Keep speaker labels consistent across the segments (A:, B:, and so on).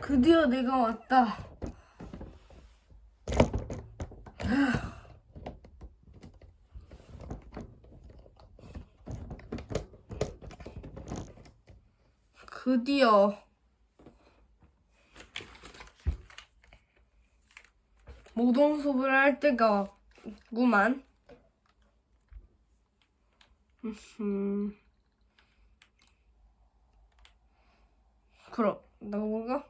A: 드디어 내가 왔다. 드디어 모동 수업을 할 때가 왔구만. 그럼 나오가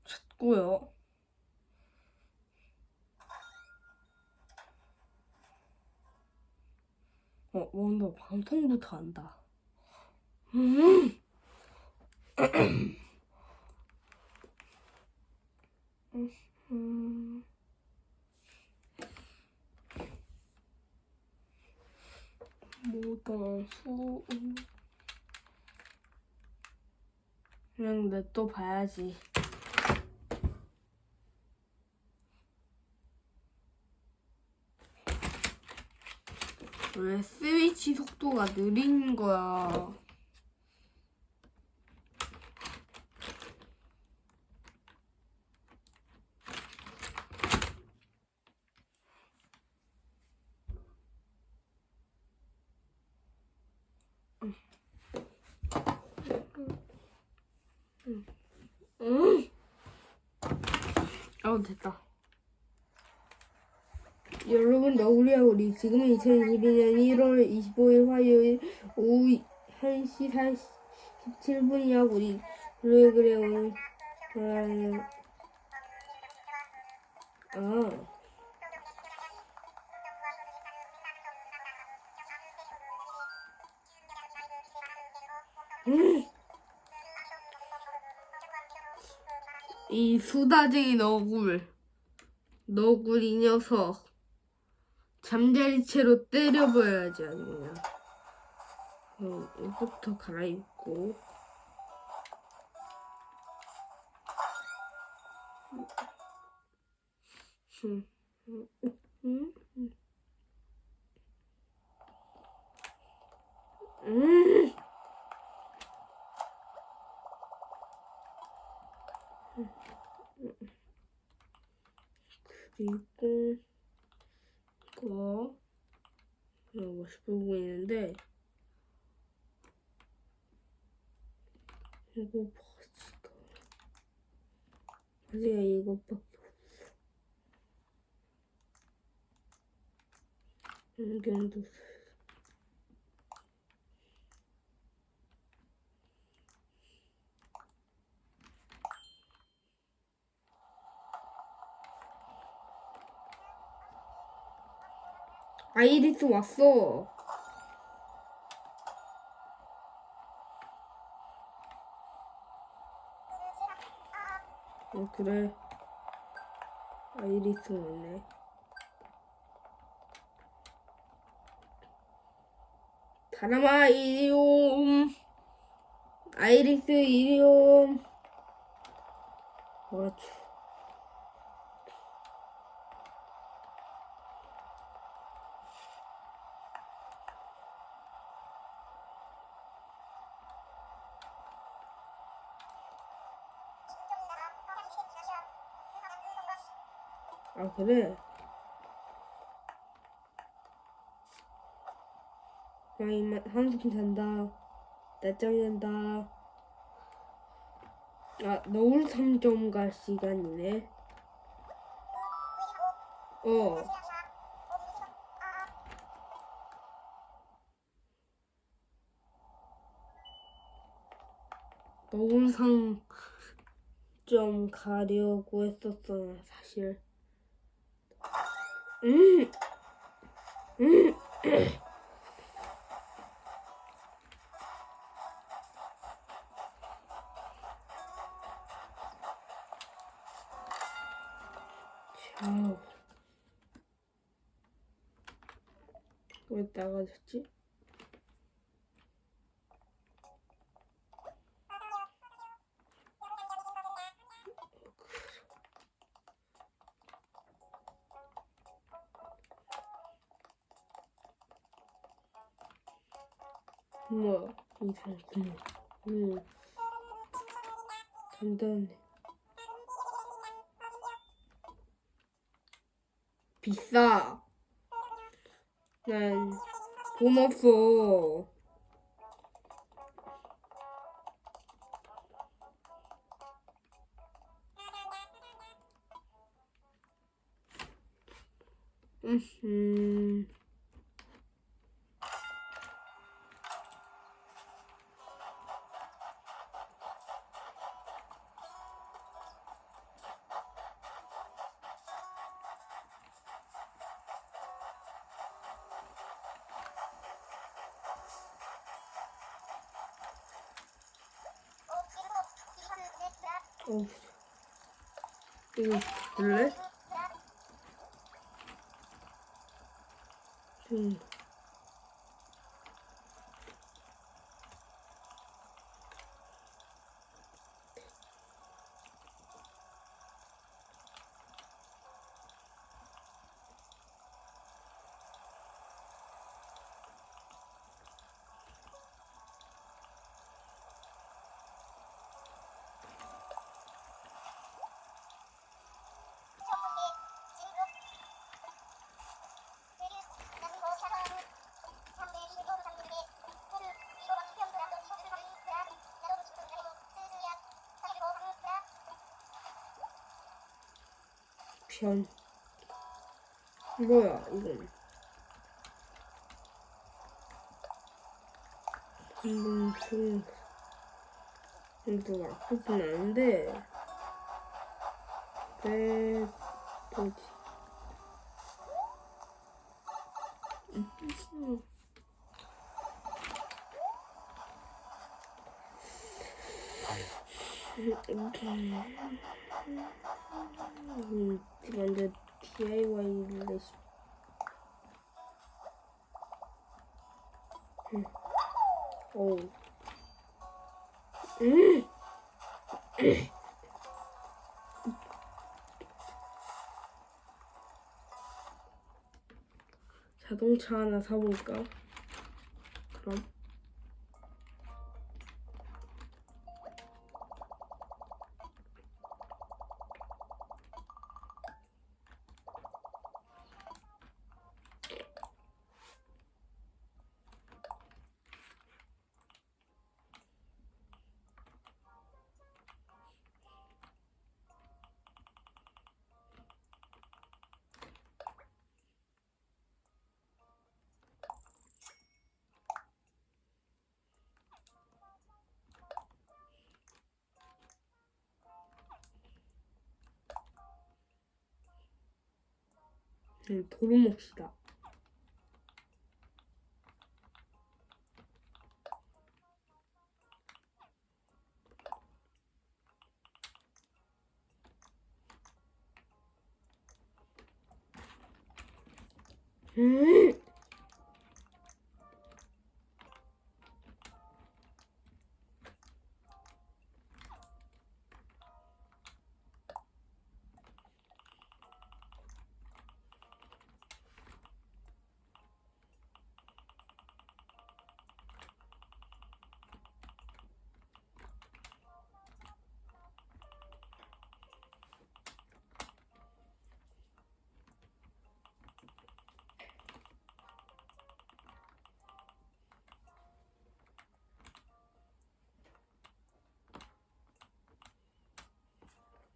A: 찾고요. 먼저 방송부터 한다. 모동 수업 그냥 내 또 봐야지. 왜 스위치 속도가 느린 거야? 됐다. 여러분, 우리 지금은 2022년 1월 25일 화요일 오후 1시 47분이야. 우리 그래 오늘 이 수다쟁이 너굴 이 녀석 잠자리채로 때려버려야지. 아니면 옷부터 갈아입고 그리고 이거 멋있어 보이는데 이거 바지가 이것밖에 없어. 안경도 아이리스 왔어. 그래. 아이리스 왔네. 사람아 이리옴. 아이리스 이리옴. 그래. 그냥 한숨 잔다. 낮잠 잔다. 너울 3점 갈 시간이네. 너울 3점 가려고 했었어, 사실. 왜 나가졌지? 뭐? 이상 구멍. 단단해. 비싸. 난 돈 없어. 음. 이거 볼래? 음. 편. 뭐야 이건? 도 나쁘진 않은데 왜 뭐지? 먼저 DIY를 오. 자동차 하나 사볼까? 그럼 도로 몫이다.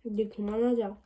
A: 이제 그만하자.